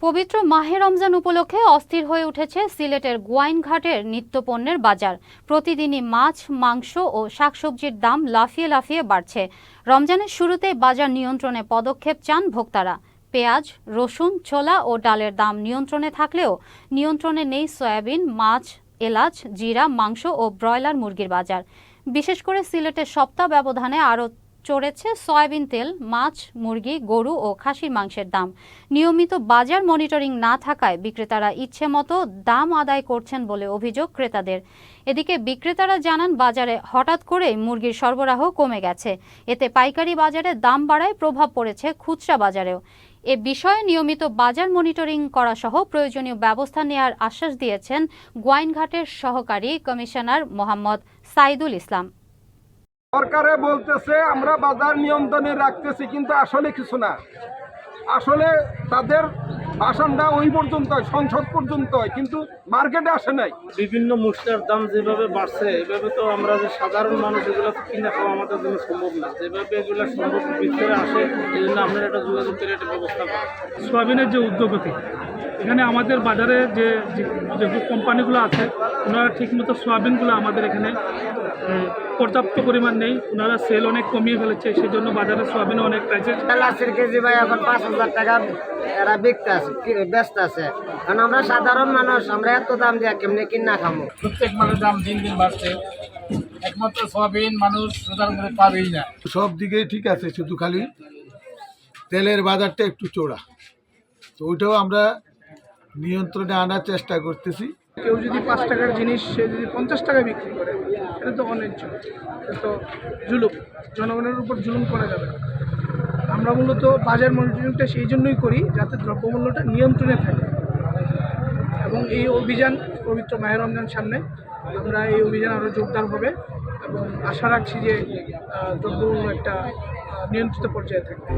পবিত্র মাহে রমজান উপলক্ষে অস্থির হয়ে উঠেছে সিলেটের গোয়াইনঘাটের নিত্যপণ্যের বাজার। প্রতিদিনই মাছ, মাংস ও শাকসবজির দাম লাফিয়ে লাফিয়ে বাড়ছে। রমজানের শুরুতে বাজার নিয়ন্ত্রণে পদক্ষেপ চান ভোক্তারা। পেঁয়াজ, রসুন, ছোলা ও ডালের দাম নিয়ন্ত্রণে থাকলেও নিয়ন্ত্রণে নেই সয়াবিন, মাছ, এলাচ, জিরা, মাংস ও ব্রয়লার মুরগির বাজার। বিশেষ করে সিলেটের সপ্তাহ ব্যবধানে আরও চড়েছে সয়াবিন তেল, মাছ, মুরগি, গরু ও খাসির মাংসের দাম। নিয়মিত বাজার মনিটরিং না থাকায় বিক্রেতারা ইচ্ছে মতো দাম আদায় করছেন বলে অভিযোগ ক্রেতাদের। এদিকে বিক্রেতারা জানান, বাজারে হঠাৎ করেই মুরগির সরবরাহ কমে গেছে। এতে পাইকারি বাজারে দাম বাড়ায় প্রভাব পড়েছে খুচরা বাজারেও। এ বিষয়ে নিয়মিত বাজার মনিটরিং করা সহ প্রয়োজনীয় ব্যবস্থা নেওয়ার আশ্বাস দিয়েছেন গোয়াইনঘাটের সহকারী কমিশনার মোহাম্মদ সাইদুল ইসলাম। সরকারে বলতেছে আমরা বাজার নিয়ন্ত্রণে রাখতেছি, কিন্তু আসলে কিছু না। আসলে তাদের ভাষণটা ওই পর্যন্ত, সংসদ পর্যন্ত, কিন্তু মার্কেটে আসে নাই। বিভিন্ন মশলার দাম যেভাবে বাড়ছে, এভাবে তো আমরা যে সাধারণ মানুষ এগুলো কিনে খাওয়া আমাদের জন্য সম্ভব না। যেভাবে এগুলো সম্ভব ভিতরে আসে, এই জন্য আপনারা একটা যোগাযোগের একটা ব্যবস্থা করেন। সোয়াবিনের যে উদ্যোগতি, এখানে আমাদের বাজারে যে কোম্পানিগুলো আছে, ওনারা ঠিকমতো সোয়াবিনগুলো আমাদের এখানে পর্যাপ্ত পরিমাণ নেই। ওনারা সেল অনেক কমিয়ে ফেলেছে, সেই জন্য বাজারে সোয়াবিন অনেক প্রাইসে। লাশের কেজি ভাই এখন 5,000 টাকা এরা বিকতে আছে, ব্যস্ত আছে। কারণ আমরা সাধারণ মানুষ, আমরা এত দাম দিয়ে কেমনে কিনা খামো। প্রত্যেক মালের দাম দিন দিন বাড়ছে। একমাত্র সোয়াবিন মানুষ সাধারণ করে পাবেই না। সব দিকেই ঠিক আছে, শুধু খালি তেলের বাজারটা একটু চড়া, তো ওইটাও আমরা নিয়ন্ত্রণে আনার চেষ্টা করতেছি। কেউ যদি 5 টাকার জিনিস সে যদি 50 টাকায় বিক্রি করে, এটা তো অন্যায্য, এটা তো জুলুম, জনগণের উপর জুলুম করা যাবে না। আমরা মূলত বাজার মনিটরিংটা সেই জন্যই করি, যাতে দ্রব্যমূল্যটা নিয়ন্ত্রণে থাকে। এবং এই অভিযান পবিত্র মাহে রমজান সামনে, আমরা এই অভিযান আরও জোরদার হবে এবং আশা রাখছি যে দ্রব্যমূল্য একটা নিয়ন্ত্রিত পর্যায়ে থাকবে।